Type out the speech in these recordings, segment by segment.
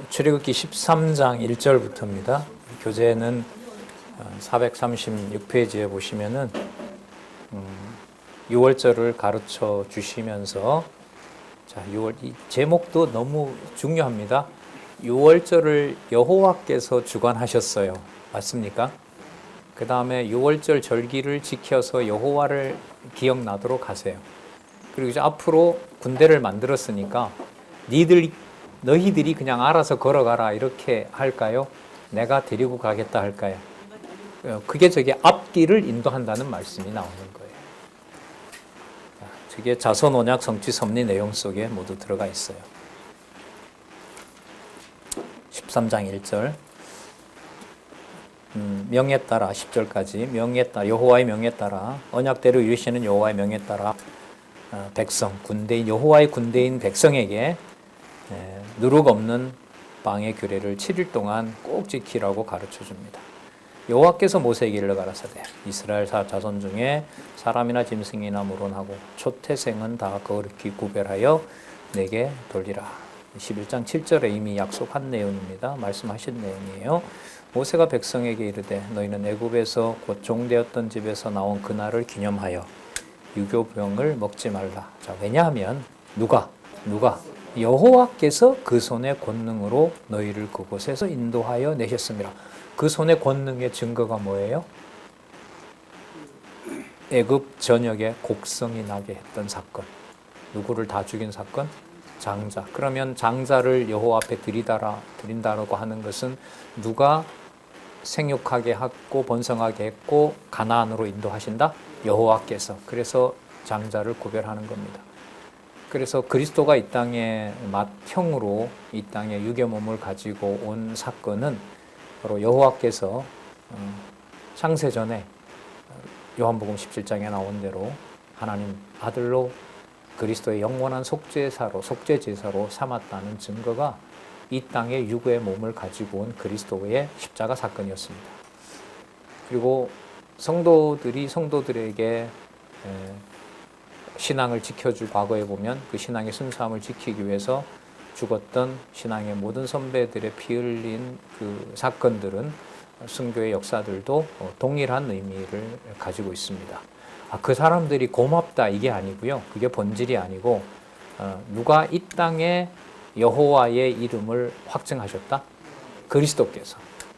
출애굽기 13장 1절부터입니다. 교재는 436페이지에 보시면은 6월절을 가르쳐 주시면서, 자, 6월 이 제목도 너무 중요합니다. 6월절을 여호와께서 주관하셨어요. 맞습니까? 그 다음에 6월절 절기를 지켜서 여호와를 기억나도록 하세요. 그리고 이제 앞으로 군대를 만들었으니까 너희들이 그냥 알아서 걸어가라 이렇게 할까요? 내가 데리고 가겠다 할까요? 그게 저게 앞길을 인도한다는 말씀이 나오는 거예요. 저게 자선 언약 성취 섭리 내용 속에 모두 들어가 있어요. 13장 1절 명에 따라 10절까지 명에 따라 여호와의 명에 따라 언약대로 이루시는 여호와의 명에 따라 백성 군대인 여호와의 군대인 백성에게 누룩 없는 방의 규례를 7일 동안 꼭 지키라고 가르쳐 줍니다. 여호와께서 모세에게 이르러 가라사대 이스라엘 자손 중에 사람이나 짐승이나 물론하고 초태생은 다 거룩히 구별하여 내게 돌리라. 11장 7절에 이미 약속한 내용입니다. 말씀하신 내용이에요. 모세가 백성에게 이르되 너희는 애굽에서 곧 종되었던 집에서 나온 그날을 기념하여 유교병을 먹지 말라. 자, 왜냐하면 누가 여호와께서 그 손의 권능으로 너희를 그곳에서 인도하여 내셨습니다. 그 손의 권능의 증거가 뭐예요? 애굽 전역에 곡성이 나게 했던 사건. 누구를 다 죽인 사건? 장자. 그러면 장자를 여호와 앞에 드린다라고 하는 것은 누가 생육하게 했고 번성하게 했고 가나안으로 인도하신다? 여호와께서. 그래서 장자를 구별하는 겁니다. 그래서 그리스도가 이 땅에 맏형으로 이 땅에 육의 몸을 가지고 온 사건은 바로 여호와께서 창세전에 요한복음 17장에 나온 대로 하나님 아들로 그리스도의 영원한 속죄제사로 삼았다는 증거가 이 땅에 육의 몸을 가지고 온 그리스도의 십자가 사건이었습니다. 그리고 성도들에게 신앙을 지켜줄 과거에 보면 그 신앙의 순수함을 지키기 위해서 죽었던 신앙의 모든 선배들의 피 흘린 그 사건들은 순교의 역사들도 동일한 의미를 가지고 있습니다. 그 사람들이 고맙다 이게 아니고요. 그게 본질이 아니고 누가 이 땅에 여호와의 이름을 확증하셨다?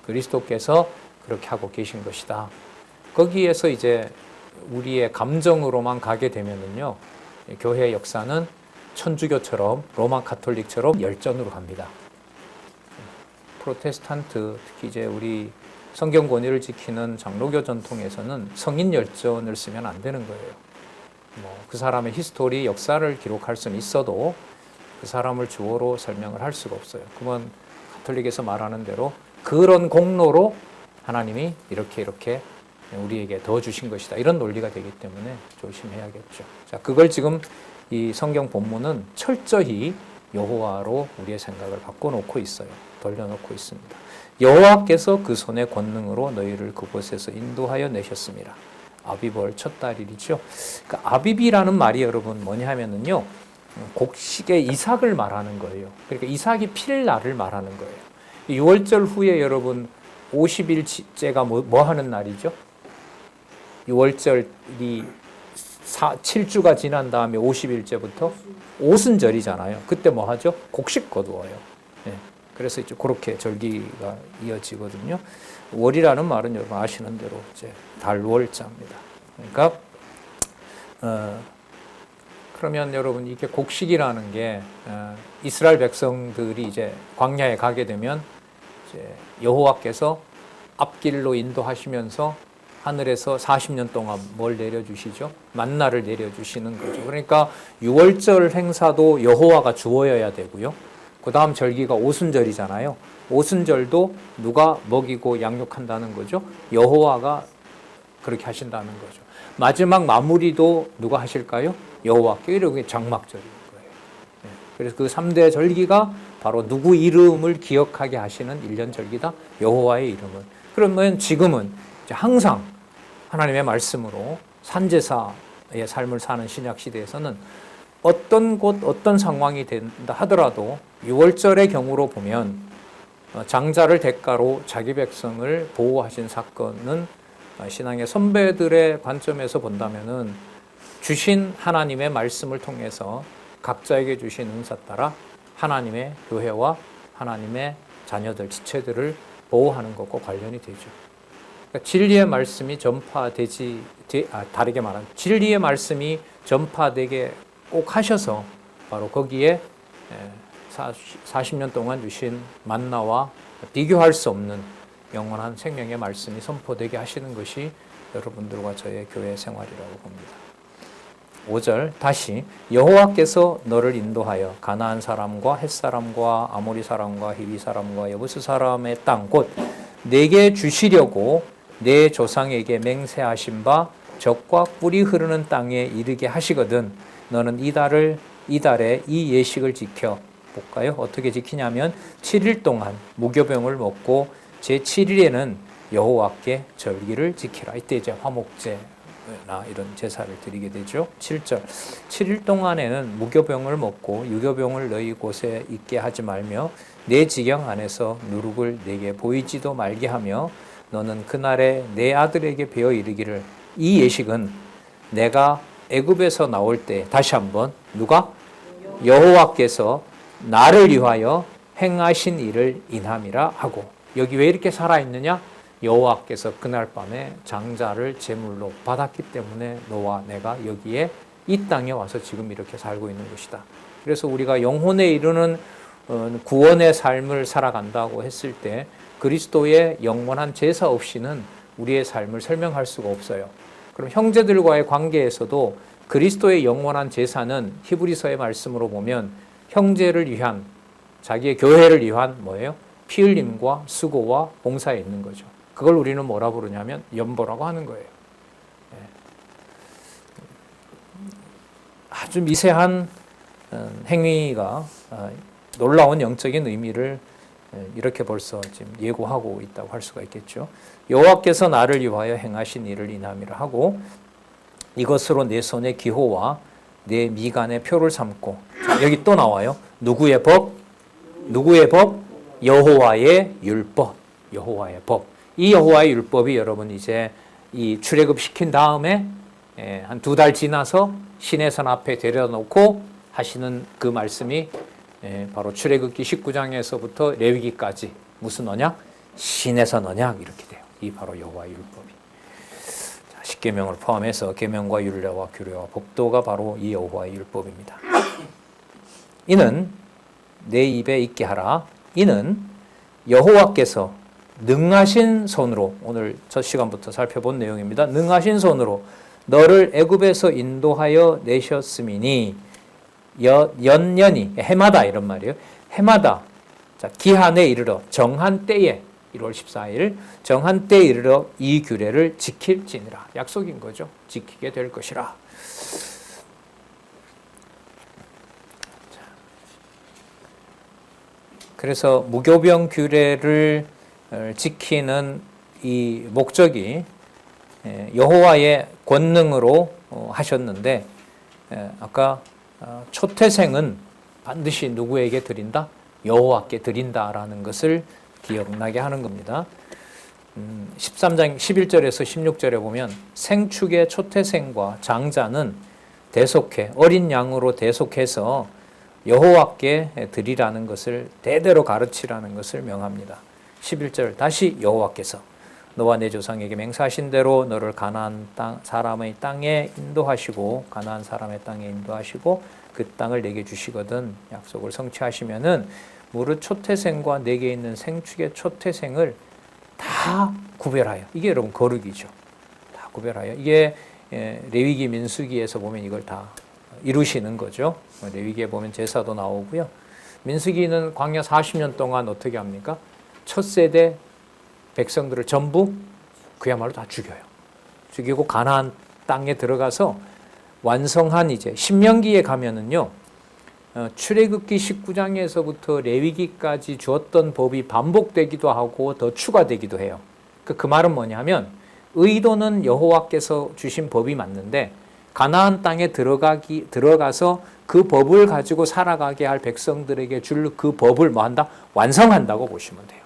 그리스도께서 그렇게 하고 계신 것이다. 거기에서 이제 우리의 감정으로만 가게 되면은요, 교회의 역사는 천주교처럼 로마 가톨릭처럼 열전으로 갑니다. 프로테스탄트, 특히 이제 우리 성경 권위를 지키는 장로교 전통에서는 성인 열전을 쓰면 안 되는 거예요. 그 사람의 히스토리, 역사를 기록할 수는 있어도 그 사람을 주어로 설명을 할 수가 없어요. 그건 가톨릭에서 말하는 대로 그런 공로로 하나님이 이렇게 우리에게 더 주신 것이다. 이런 논리가 되기 때문에 조심해야겠죠. 자, 그걸 지금 이 성경 본문은 철저히 여호와로 우리의 생각을 바꿔놓고 있어요. 돌려놓고 있습니다. 여호와께서 그 손의 권능으로 너희를 그곳에서 인도하여 내셨습니다. 아비벌 첫 달일이죠. 그러니까 아비비라는 말이 여러분 뭐냐 하면은요, 곡식의 이삭을 말하는 거예요. 그러니까 이삭이 필 날을 말하는 거예요. 6월절 후에 여러분 50일째가 뭐 하는 날이죠? 6월절이 7주가 지난 다음에 50일째부터 오순절이잖아요. 그때 뭐 하죠? 곡식 거두어요. 네. 그래서 이제 그렇게 절기가 이어지거든요. 월이라는 말은 여러분 아시는 대로 이제 달월자입니다. 그러니까 그러면 여러분 이게 곡식이라는 게 이스라엘 백성들이 이제 광야에 가게 되면 이제 여호와께서 앞길로 인도하시면서 하늘에서 40년 동안 뭘 내려주시죠? 만나를 내려주시는 거죠. 그러니까 6월절 행사도 여호와가 주어야 되고요. 그 다음 절기가 오순절이잖아요. 오순절도 누가 먹이고 양육한다는 거죠? 여호와가 그렇게 하신다는 거죠. 마지막 마무리도 누가 하실까요? 여호와께. 이렇게 장막절인 거예요. 그래서 그 3대 절기가 바로 누구 이름을 기억하게 하시는 1년 절기다? 여호와의 이름을. 그러면 지금은 항상 하나님의 말씀으로 산제사의 삶을 사는 신약 시대에서는 어떤 곳 어떤 상황이 된다 하더라도 6월절의 경우로 보면 장자를 대가로 자기 백성을 보호하신 사건은 신앙의 선배들의 관점에서 본다면은 주신 하나님의 말씀을 통해서 각자에게 주신 은사 따라 하나님의 교회와 하나님의 자녀들, 지체들을 보호하는 것과 관련이 되죠. 그러니까 진리의 말씀이 다르게 말하면 진리의 말씀이 전파되게 꼭 하셔서 바로 거기에 40년 동안 주신 만나와 비교할 수 없는 영원한 생명의 말씀이 선포되게 하시는 것이 여러분들과 저의 교회 생활이라고 봅니다. 5절 다시 여호와께서 너를 인도하여 가나안 사람과 헷 사람과 아모리 사람과 히위 사람과 여부스 사람의 땅 곧 내게 주시려고 내 조상에게 맹세하신 바 적과 꿀이 흐르는 땅에 이르게 하시거든 너는 이달에 이 예식을 지켜 볼까요? 어떻게 지키냐면 7일 동안 무교병을 먹고 제7일에는 여호와께 절기를 지키라. 이때 이제 화목제나 이런 제사를 드리게 되죠. 7절 7일 동안에는 무교병을 먹고 유교병을 너희 곳에 있게 하지 말며 내 지경 안에서 누룩을 내게 보이지도 말게 하며 너는 그날에 내 아들에게 배워 이르기를 이 예식은 내가 애굽에서 나올 때 다시 한번 누가? 여호와께서 나를 위하여 행하신 일을 인함이라 하고 여기 왜 이렇게 살아있느냐? 여호와께서 그날 밤에 장자를 제물로 받았기 때문에 너와 내가 여기에 이 땅에 와서 지금 이렇게 살고 있는 것이다. 그래서 우리가 영혼에 이르는 구원의 삶을 살아간다고 했을 때 그리스도의 영원한 제사 없이는 우리의 삶을 설명할 수가 없어요. 그럼 형제들과의 관계에서도 그리스도의 영원한 제사는 히브리서의 말씀으로 보면 형제를 위한 자기의 교회를 위한 뭐예요? 피 흘림과 수고와 봉사에 있는 거죠. 그걸 우리는 뭐라 부르냐면 연보라고 하는 거예요. 아주 미세한 행위가 놀라운 영적인 의미를 이렇게 벌써 지금 예고하고 있다고 할 수가 있겠죠. 여호와께서 나를 위하여 행하신 일을 인함이라 하고 이것으로 내 손의 기호와 내 미간의 표를 삼고 여기 또 나와요. 누구의 법? 누구의 법? 여호와의 율법. 여호와의 법. 이 여호와의 율법이 여러분 이제 이 출애굽 시킨 다음에 한 2달 지나서 시내산 앞에 데려놓고 하시는 그 말씀이 바로 출애굽기 19장에서부터 레위기까지 무슨 언약? 시내산 언약 이렇게 돼요. 이 바로 여호와의 율법이. 자, 10계명을 포함해서 계명과 율례와 규례와 법도가 바로 이 여호와의 율법입니다. 이는 내 입에 있게 하라. 이는 여호와께서 능하신 손으로 오늘 첫 시간부터 살펴본 내용입니다. 능하신 손으로 너를 애굽에서 인도하여 내셨음이니 연년이 해마다 이런 말이에요. 해마다 자, 기한에 이르러 정한 때에 1월 14일 정한 때에 이르러 이 규례를 지킬지니라. 약속인 거죠. 지키게 될 것이라. 그래서 무교병 규례를 지키는 이 목적이 여호와의 권능으로 하셨는데 아까 초태생은 반드시 누구에게 드린다? 여호와께 드린다라는 것을 기억나게 하는 겁니다. 13장 11절에서 16절에 보면 생축의 초태생과 장자는 대속해 어린 양으로 대속해서 여호와께 드리라는 것을 대대로 가르치라는 것을 명합니다. 11절 다시 여호와께서 너와 내 조상에게 맹세하신 대로 너를 가나안 사람의 땅에 인도하시고 가나안 사람의 땅에 인도하시고 그 땅을 내게 주시거든 약속을 성취하시면은 무릇 초태생과 내게 있는 생축의 초태생을 다 구별하여 이게 여러분 거룩이죠. 다 구별하여 이게 레위기 민수기에서 보면 이걸 다 이루시는 거죠. 레위기에 보면 제사도 나오고요. 민수기는 광야 40년 동안 어떻게 합니까? 첫 세대 백성들을 전부 그야말로 다 죽여요. 죽이고 가나안 땅에 들어가서 완성한 이제 신명기에 가면은요. 출애굽기 19장에서부터 레위기까지 주었던 법이 반복되기도 하고 더 추가되기도 해요. 그 말은 뭐냐면 의도는 여호와께서 주신 법이 맞는데 가나안 땅에 들어가서 그 법을 가지고 살아가게 할 백성들에게 줄 그 법을 뭐 한다? 완성한다고 보시면 돼요.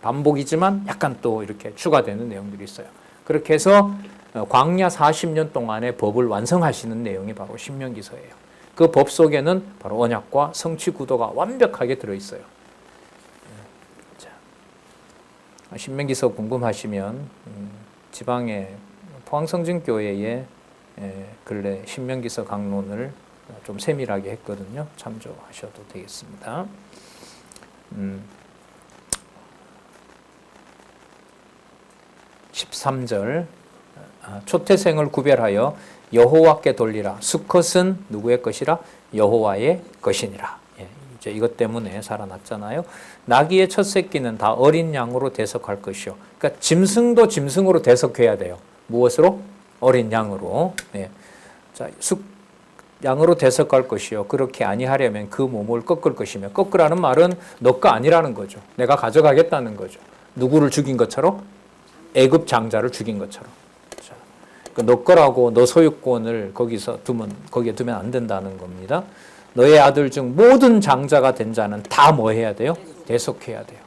반복이지만 약간 또 이렇게 추가되는 내용들이 있어요. 그렇게 해서 광야 40년 동안의 법을 완성하시는 내용이 바로 신명기서예요. 그 법 속에는 바로 언약과 성취 구도가 완벽하게 들어있어요. 자, 신명기서 궁금하시면 지방의 포항성진교회에 근래 신명기서 강론을 좀 세밀하게 했거든요. 참조하셔도 되겠습니다. 13절 초태생을 구별하여 여호와께 돌리라. 수컷은 누구의 것이라? 여호와의 것이니라. 이제 이것 때문에 살아났잖아요. 나귀의 첫 새끼는 다 어린 양으로 대속할 것이요. 그러니까 짐승도 짐승으로 대속해야 돼요. 무엇으로? 어린 양으로. 자, 양으로 대속할 것이요. 그렇게 아니하려면 그 몸을 꺾을 것이며, 꺾으라는 말은 너 거 아니라는 거죠. 내가 가져가겠다는 거죠. 누구를 죽인 것처럼? 애굽 장자를 죽인 것처럼. 자, 너 거라고 너 소유권을 거기에 두면 안 된다는 겁니다. 너의 아들 중 모든 장자가 된 자는 다 뭐 해야 돼요? 대속해야 돼요.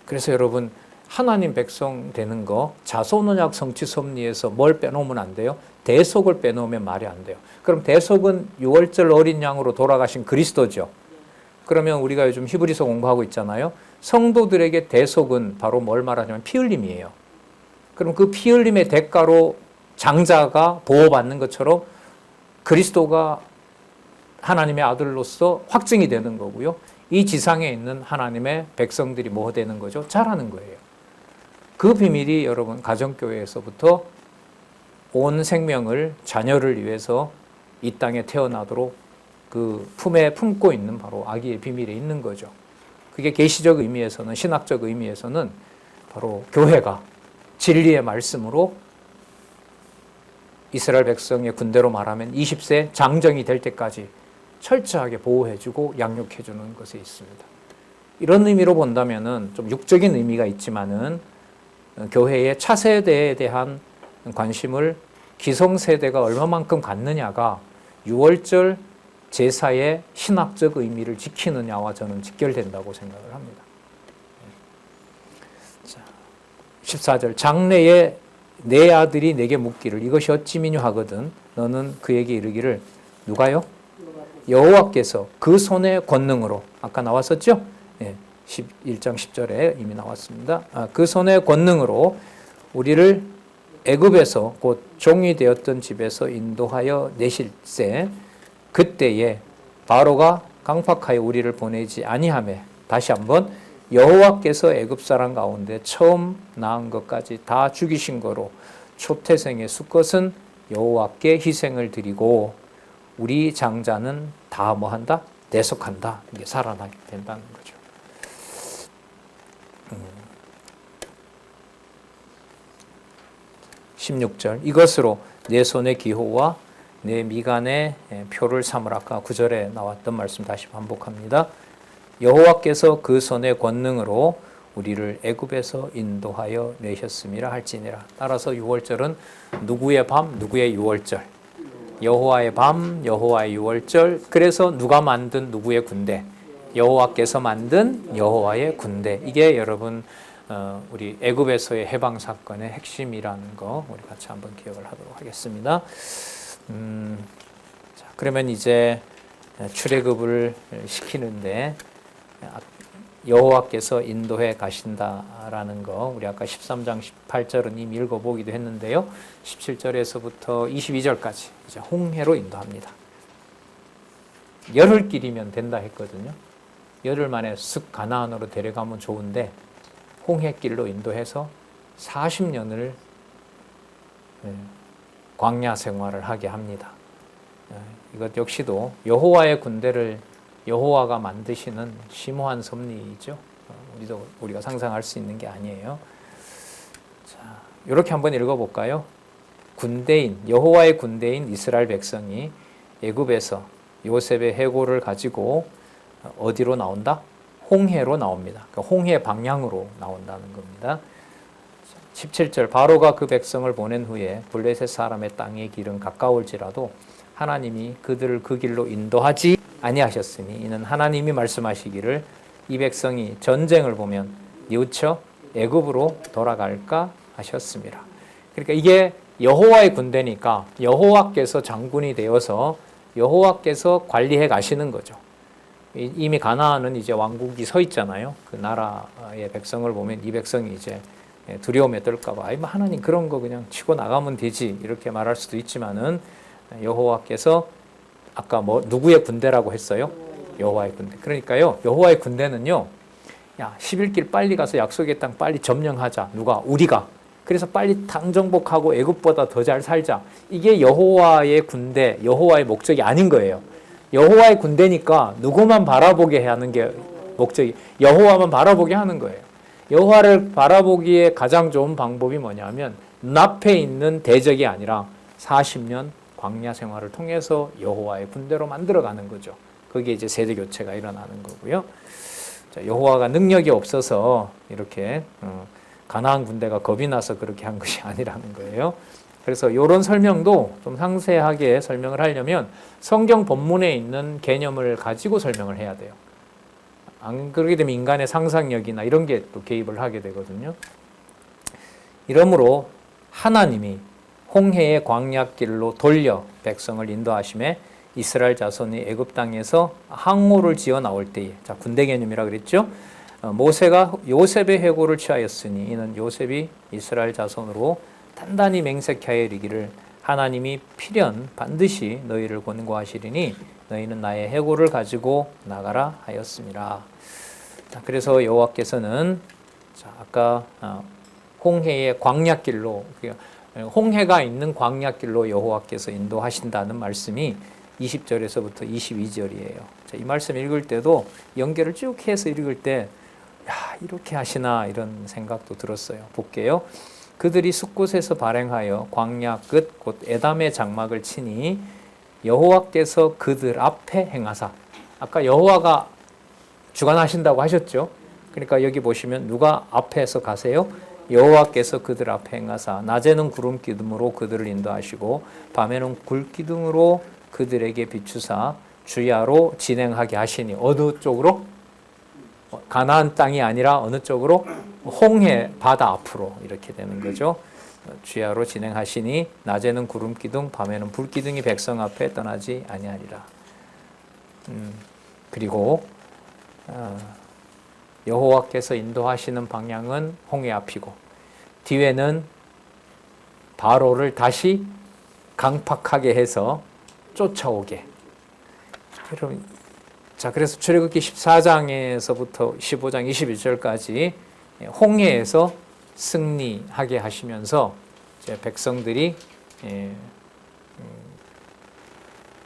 그래서 여러분, 하나님 백성 되는 거 자손언약 성취 섭리에서 뭘 빼놓으면 안 돼요? 대속을 빼놓으면 말이 안 돼요. 그럼 대속은 유월절 어린 양으로 돌아가신 그리스도죠. 그러면 우리가 요즘 히브리서 공부하고 있잖아요. 성도들에게 대속은 바로 뭘 말하냐면 피 흘림이에요. 그럼 그 피 흘림의 대가로 장자가 보호받는 것처럼 그리스도가 하나님의 아들로서 확증이 되는 거고요. 이 지상에 있는 하나님의 백성들이 뭐 되는 거죠? 자라는 거예요. 그 비밀이 여러분 가정교회에서부터 온 생명을 자녀를 위해서 이 땅에 태어나도록 그 품에 품고 있는 바로 아기의 비밀에 있는 거죠. 그게 계시적 의미에서는, 신학적 의미에서는 바로 교회가 진리의 말씀으로 이스라엘 백성의 군대로 말하면 20세 장정이 될 때까지 철저하게 보호해주고 양육해주는 것에 있습니다. 이런 의미로 본다면은 좀 육적인 의미가 있지만은 교회의 차세대에 대한 관심을 기성세대가 얼마만큼 갖느냐가 6월절 제사의 신학적 의미를 지키느냐와 저는 직결된다고 생각을 합니다. 14절 장래에 내 아들이 내게 묻기를 이것이 어찌 미뇨하거든 너는 그에게 이르기를 누가요? 여호와께서 그 손의 권능으로 아까 나왔었죠? 11장 10절에 이미 나왔습니다. 그 손의 권능으로 우리를 애굽에서 곧 종이 되었던 집에서 인도하여 내실세 그때에 바로가 강팍하여 우리를 보내지 아니하매 다시 한번 여호와께서 애굽 사람 가운데 처음 낳은 것까지 다 죽이신 거로 초태생의 수컷은 여호와께 희생을 드리고 우리 장자는 다 뭐한다? 대속한다. 이게 살아나게 된다는 거죠. 16절 이것으로 내 손의 기호와 내 미간의 표를 삼으라. 아까 9절에 나왔던 말씀 다시 반복합니다. 여호와께서 그 손의 권능으로 우리를 애굽에서 인도하여 내셨음이라 할지니라. 따라서 6월절은 누구의 밤, 누구의 6월절? 여호와의 밤, 여호와의 6월절. 그래서 누가 만든 누구의 군대? 여호와께서 만든 여호와의 군대. 이게 여러분 우리 애굽에서의 해방 사건의 핵심이라는 거 우리 같이 한번 기억을 하도록 하겠습니다. 자, 그러면 이제 출애굽을 시키는데 여호와께서 인도해 가신다라는 거 우리 아까 13장 18절은 이미 읽어보기도 했는데요. 17절에서부터 22절까지 이제 홍해로 인도합니다. 열흘길이면 된다 했거든요. 열흘 만에 쓱 가나안으로 데려가면 좋은데 홍해길로 인도해서 40년을 광야 생활을 하게 합니다. 이것 역시도 여호와의 군대를 여호와가 만드시는 심오한 섭리이죠. 우리가 상상할 수 있는 게 아니에요. 자, 이렇게 한번 읽어볼까요? 군대인 여호와의 군대인 이스라엘 백성이 애굽에서 요셉의 해골을 가지고 어디로 나온다? 홍해로 나옵니다. 그러니까 홍해 방향으로 나온다는 겁니다. 17절 바로가 그 백성을 보낸 후에 블레셋 사람의 땅의 길은 가까울지라도 하나님이 그들을 그 길로 인도하지 아니하셨으니 이는 하나님이 말씀하시기를 이 백성이 전쟁을 보면 뉘우쳐 애굽으로 돌아갈까 하셨습니다. 그러니까 이게 여호와의 군대니까 여호와께서 장군이 되어서 여호와께서 관리해 가시는 거죠. 이미 가나안은 이제 왕국이 서 있잖아요. 그 나라의 백성을 보면 이 백성이 이제 두려움에 떨까봐 하나님 그런 거 그냥 치고 나가면 되지 이렇게 말할 수도 있지만은 여호와께서 아까 누구의 군대라고 했어요? 여호와의 군대. 그러니까요 여호와의 군대는요, 야 11길 빨리 가서 약속의 땅 빨리 점령하자. 누가? 우리가. 그래서 빨리 당정복하고 애굽보다 더 잘 살자. 이게 여호와의 군대, 여호와의 목적이 아닌 거예요. 여호와의 군대니까 누구만 바라보게 하는 게 목적이, 여호와만 바라보게 하는 거예요. 여호와를 바라보기에 가장 좋은 방법이 뭐냐면 눈앞에 있는 대적이 아니라 40년 광야 생활을 통해서 여호와의 군대로 만들어가는 거죠. 거기에 이제 세대 교체가 일어나는 거고요. 자, 여호와가 능력이 없어서 이렇게 가나안 군대가 겁이 나서 그렇게 한 것이 아니라는 거예요. 그래서 이런 설명도 좀 상세하게 설명을 하려면 성경 본문에 있는 개념을 가지고 설명을 해야 돼요. 안 그러게 되면 인간의 상상력이나 이런 게 또 개입을 하게 되거든요. 이러므로 하나님이 홍해의 광야길로 돌려 백성을 인도하심에 이스라엘 자손이 애굽 땅에서 항로를 지어 나올 때에, 자 군대 개념이라 그랬죠. 모세가 요셉의 해고를 취하였으니 이는 요셉이 이스라엘 자손으로 단단히 맹세하여 이르기를 하나님이 필연 반드시 너희를 권고하시리니 너희는 나의 해고를 가지고 나가라 하였습니다. 자, 그래서 여호와께서는 아까 홍해의 광야길로, 홍해가 있는 광야길로 여호와께서 인도하신다는 말씀이 20절에서부터 22절이에요. 자, 이 말씀 읽을 때도 연결을 쭉 해서 읽을 때 야, 이렇게 하시나 이런 생각도 들었어요. 볼게요. 그들이 숲곳에서 발행하여 광야 끝 곧 에담의 장막을 치니 여호와께서 그들 앞에 행하사. 아까 여호와가 주관하신다고 하셨죠. 그러니까 여기 보시면 누가 앞에서 가세요? 여호와께서 그들 앞에 행하사 낮에는 구름 기둥으로 그들을 인도하시고 밤에는 불 기둥으로 그들에게 비추사 주야로 진행하게 하시니 어느 쪽으로? 가나안 땅이 아니라 어느 쪽으로? 홍해 바다 앞으로 이렇게 되는 거죠. 주야로 진행하시니 낮에는 구름 기둥 밤에는 불 기둥이 백성 앞에 떠나지 아니하리라. 그리고 여호와께서 인도하시는 방향은 홍해 앞이고 뒤에는 바로를 다시 강팍하게 해서 쫓아오게. 자, 그래서 출애굽기 14장에서부터 15장 21절까지 홍해에서 승리하게 하시면서 이제 백성들이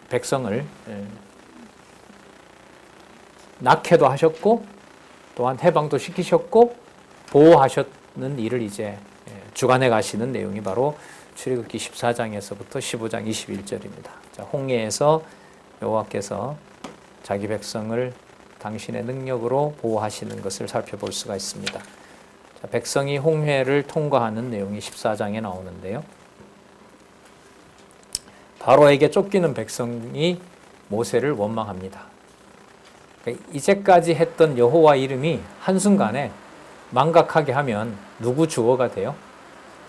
백성을 낳게도 하셨고 또한 해방도 시키셨고 보호하셨는 일을 이제 주관해 가시는 내용이 바로 출애굽기 14장에서부터 15장 21절입니다. 자, 홍해에서 여호와께서 자기 백성을 당신의 능력으로 보호하시는 것을 살펴볼 수가 있습니다. 자, 백성이 홍해를 통과하는 내용이 14장에 나오는데요. 바로에게 쫓기는 백성이 모세를 원망합니다. 그러니까 이제까지 했던 여호와 이름이 한순간에 망각하게 하면 누구 주어가 돼요?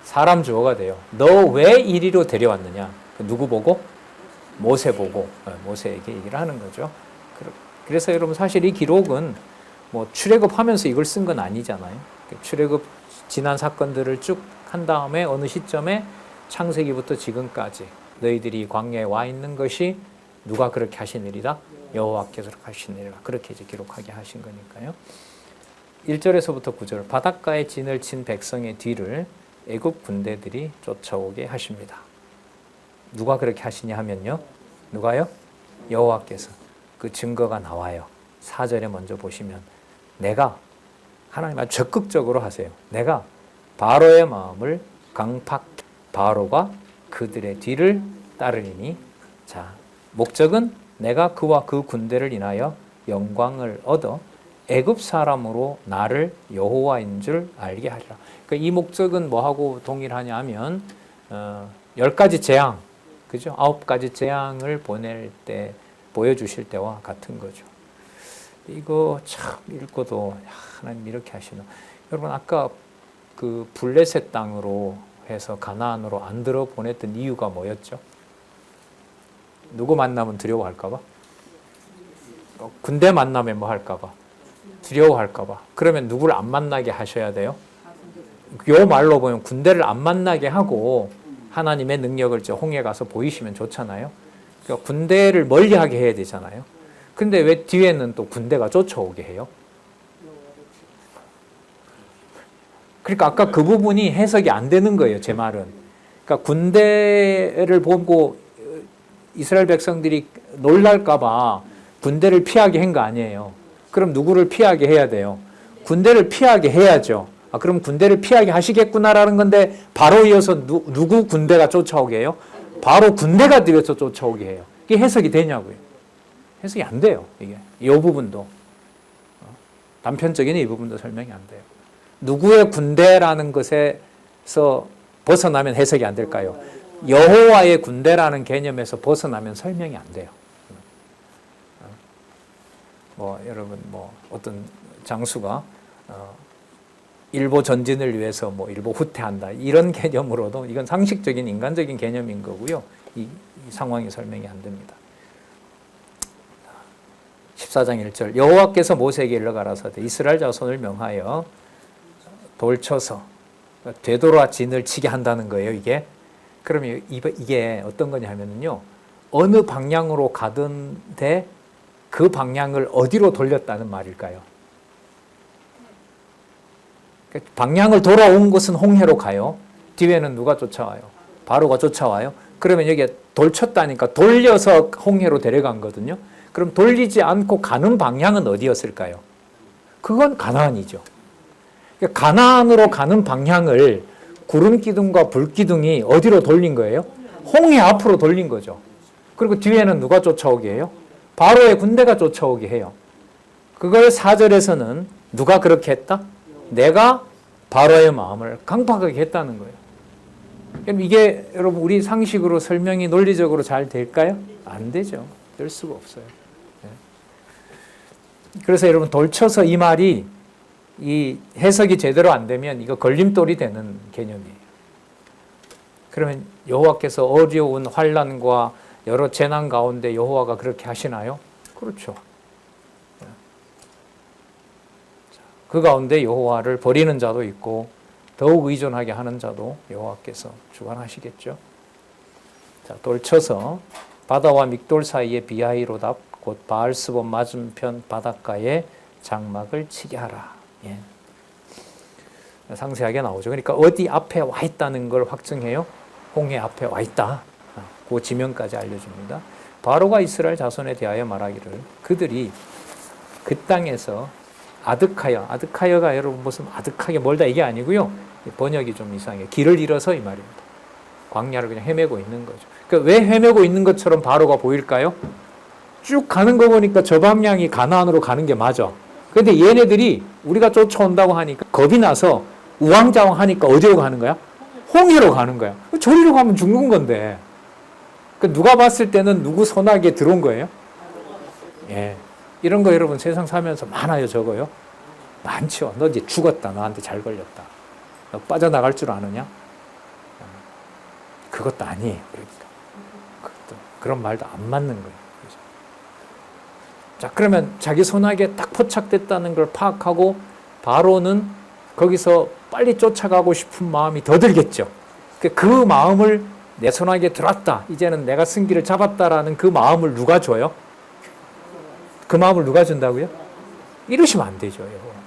사람 주어가 돼요. 너 왜 이리로 데려왔느냐? 누구 보고? 모세 보고 모세에게 얘기를 하는 거죠. 그래서 여러분 사실 이 기록은 뭐 출애굽하면서 이걸 쓴 건 아니잖아요. 출애굽 지난 사건들을 쭉 한 다음에 어느 시점에 창세기부터 지금까지 너희들이 광야에 와 있는 것이 누가 그렇게 하신 일이다? 여호와께서 그렇게 하신 일이다. 그렇게 이제 기록하게 하신 거니까요. 1절에서부터 9절 바닷가에 진을 친 백성의 뒤를 애굽 군대들이 쫓아오게 하십니다. 누가 그렇게 하시냐 하면요. 누가요? 여호와께서. 그 증거가 나와요. 4절에 먼저 보시면 내가 하나님 아주 적극적으로 하세요. 내가 바로의 마음을 강팍 바로가 그들의 뒤를 따르리니 자 목적은 내가 그와 그 군대를 인하여 영광을 얻어 애굽 사람으로 나를 여호와인 줄 알게 하리라. 그러니까 이 목적은 뭐하고 동일하냐 하면 10가지 재앙 그죠? 9가지 재앙을 보낼 때, 보여주실 때와 같은 거죠. 이거 참 읽고도 하나님 이렇게 하시나. 여러분 아까 그 블레셋 땅으로 해서 가나안으로 안 들어 보냈던 이유가 뭐였죠? 누구 만나면 두려워할까 봐? 군대 만나면 뭐 할까 봐? 두려워할까 봐. 그러면 누구를 안 만나게 하셔야 돼요? 요 말로 보면 군대를 안 만나게 하고 하나님의 능력을 저 홍해 가서 보이시면 좋잖아요. 그러니까 군대를 멀리하게 해야 되잖아요. 근데 왜 뒤에는 또 군대가 쫓아오게 해요? 그러니까 아까 그 부분이 해석이 안 되는 거예요, 제 말은. 그러니까 군대를 보고 이스라엘 백성들이 놀랄까 봐 군대를 피하게 한 거 아니에요. 그럼 누구를 피하게 해야 돼요? 군대를 피하게 해야죠. 아, 그럼 군대를 피하게 하시겠구나라는 건데 바로 이어서 누구 군대가 쫓아오게 해요? 바로 군대가 뒤에서 쫓아오게 해요. 이게 해석이 되냐고요. 해석이 안 돼요. 이게 이 부분도 단편적인 이 부분도 설명이 안 돼요. 누구의 군대라는 것에서 벗어나면 해석이 안 될까요? 여호와의 군대라는 개념에서 벗어나면 설명이 안 돼요. 여러분 어떤 장수가 일보 전진을 위해서 일보 후퇴한다 이런 개념으로도 이건 상식적인 인간적인 개념인 거고요. 이 상황이 설명이 안 됩니다. 14장 1절 여호와께서 모세에게 일러 가라사대 이스라엘 자손을 명하여 돌쳐서 되돌아 진을 치게 한다는 거예요. 이게 그러면 이게 어떤 거냐 하면은요 어느 방향으로 가든데 그 방향을 어디로 돌렸다는 말일까요? 방향을 돌아온 것은 홍해로 가요. 뒤에는 누가 쫓아와요? 바로가 쫓아와요. 그러면 여기에 돌쳤다니까 돌려서 홍해로 데려간 거거든요. 그럼 돌리지 않고 가는 방향은 어디였을까요? 그건 가나안이죠. 그러니까 가나안으로 가는 방향을 구름 기둥과 불 기둥이 어디로 돌린 거예요? 홍해 앞으로 돌린 거죠. 그리고 뒤에는 누가 쫓아오게 해요? 바로의 군대가 쫓아오게 해요. 그걸 4절에서는 누가 그렇게 했다? 내가 바로의 마음을 강팍하게 했다는 거예요. 그럼 이게 여러분 우리 상식으로 설명이 논리적으로 잘 될까요? 안 되죠. 될 수가 없어요. 그래서 여러분 돌쳐서 이 말이 이 해석이 제대로 안 되면 이거 걸림돌이 되는 개념이에요. 그러면 여호와께서 어려운 환난과 여러 재난 가운데 여호와가 그렇게 하시나요? 그렇죠. 그 가운데 여호와를 버리는 자도 있고 더욱 의존하게 하는 자도 여호와께서 주관하시겠죠. 자, 돌쳐서 바다와 믹돌 사이에 비하이로답 곧 바알스본 맞은편 바닷가에 장막을 치게 하라. 예. 상세하게 나오죠. 그러니까 어디 앞에 와 있다는 걸 확증해요. 홍해 앞에 와 있다. 그 지명까지 알려줍니다. 바로가 이스라엘 자손에 대하여 말하기를 그들이 그 땅에서 아드카여가 여러분 무슨 아득하게 멀다 이게 아니고요. 번역이 좀 이상해요. 길을 잃어서 이 말입니다. 광야를 그냥 헤매고 있는 거죠. 그러니까 왜 헤매고 있는 것처럼 바로가 보일까요? 쭉 가는 거 보니까 저 방향이 가나안으로 가는 게 맞아. 그런데 얘네들이 우리가 쫓아온다고 하니까 겁이 나서 우왕좌왕 하니까 어디로 가는 거야? 홍해로 가는 거야. 저리로 가면 죽는 건데. 그러니까 누가 봤을 때는 누구 손아귀에 들어온 거예요? 예. 이런 거 여러분 세상 살면서 많아요, 적어요? 많죠. 너 이제 죽었다. 너한테 잘 걸렸다. 너 빠져나갈 줄 아느냐? 그것도 아니에요. 그러니까. 그런 말도 안 맞는 거예요. 자, 그러면 자기 손아귀에 딱 포착됐다는 걸 파악하고 바로는 거기서 빨리 쫓아가고 싶은 마음이 더 들겠죠. 그 마음을 내 손아귀에 들었다. 이제는 내가 승기를 잡았다라는 그 마음을 누가 줘요? 그 마음을 누가 준다고요? 이러시면 안 되죠. 여러분.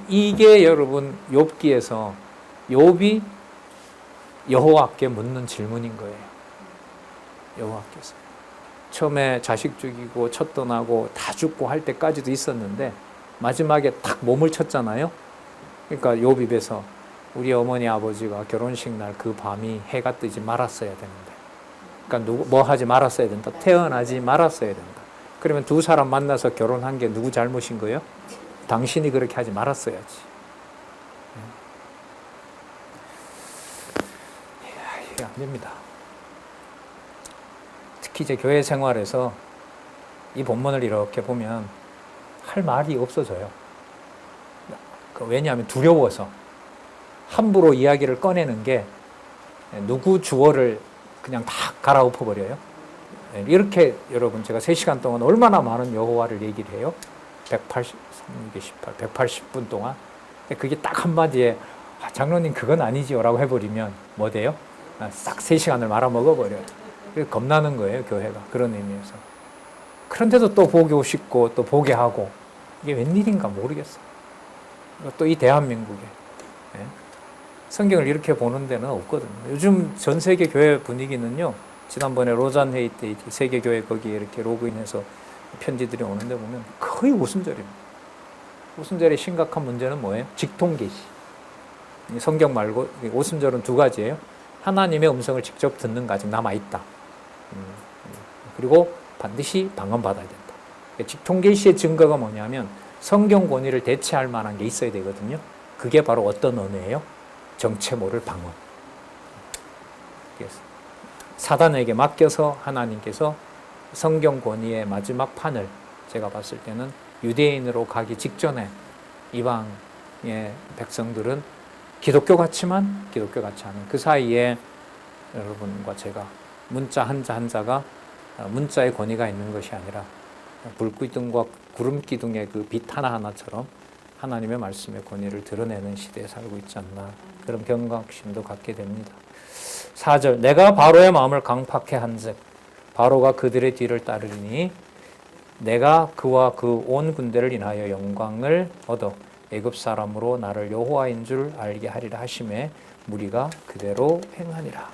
이게 여러분 욥기에서 욥이 여호와께 묻는 질문인 거예요. 여호와께서 처음에 자식 죽이고 쳤떠나고 다 죽고 할 때까지도 있었는데 마지막에 딱 몸을 쳤잖아요. 그러니까 욥 입에서 우리 어머니 아버지가 결혼식 날 그 밤이 해가 뜨지 말았어야 되는데 그러니까 뭐 하지 말았어야 된다. 태어나지 말았어야 된다. 그러면 두 사람 만나서 결혼한 게 누구 잘못인 거예요? 당신이 그렇게 하지 말았어야지. 안 됩니다. 특히 이제 교회 생활에서 이 본문을 이렇게 보면 할 말이 없어져요. 왜냐하면 두려워서 함부로 이야기를 꺼내는 게 누구 주어를 그냥 다 갈아엎어 버려요. 이렇게 여러분 제가 3시간 동안 얼마나 많은 여호와를 얘기를 해요? 180분 동안. 그게 딱 한마디에 장로님 그건 아니지요 라고 해버리면 뭐 돼요? 싹 3시간을 말아먹어버려요. 겁나는 거예요, 교회가. 그런 의미에서. 그런데도 또 보고 싶고 또 보게 하고 이게 웬일인가 모르겠어. 또 이 대한민국에 성경을 이렇게 보는 데는 없거든요. 요즘 전 세계 교회 분위기는요, 지난번에 로잔 회의 때 세계 교회 거기에 이렇게 로그인해서 편지들이 오는데 보면 거의 오순절입니다. 오순절의 심각한 문제는 뭐예요? 직통 계시. 성경 말고 오순절은 2가지예요. 하나님의 음성을 직접 듣는 가 아직 남아 있다. 그리고 반드시 방언받아야 된다. 직통 계시의 증거가 뭐냐면 성경 권위를 대체할 만한 게 있어야 되거든요. 그게 바로 어떤 언어예요? 정체 모를 방언. 사단에게 맡겨서 하나님께서 성경 권위의 마지막 판을 제가 봤을 때는 유대인으로 가기 직전에 이방의 백성들은 기독교 같지만 기독교 같지 않은 그 사이에 여러분과 제가 문자 한자 한자가 문자의 권위가 있는 것이 아니라 불기둥과 구름기둥의 그 빛 하나하나처럼 하나님의 말씀의 권위를 드러내는 시대에 살고 있지 않나, 그런 경각심도 갖게 됩니다. 4절, 내가 바로의 마음을 강팍해 한즉 바로가 그들의 뒤를 따르리니 내가 그와 그 온 군대를 인하여 영광을 얻어 애굽 사람으로 나를 여호와인 줄 알게 하리라 하심에 무리가 그대로 행하니라.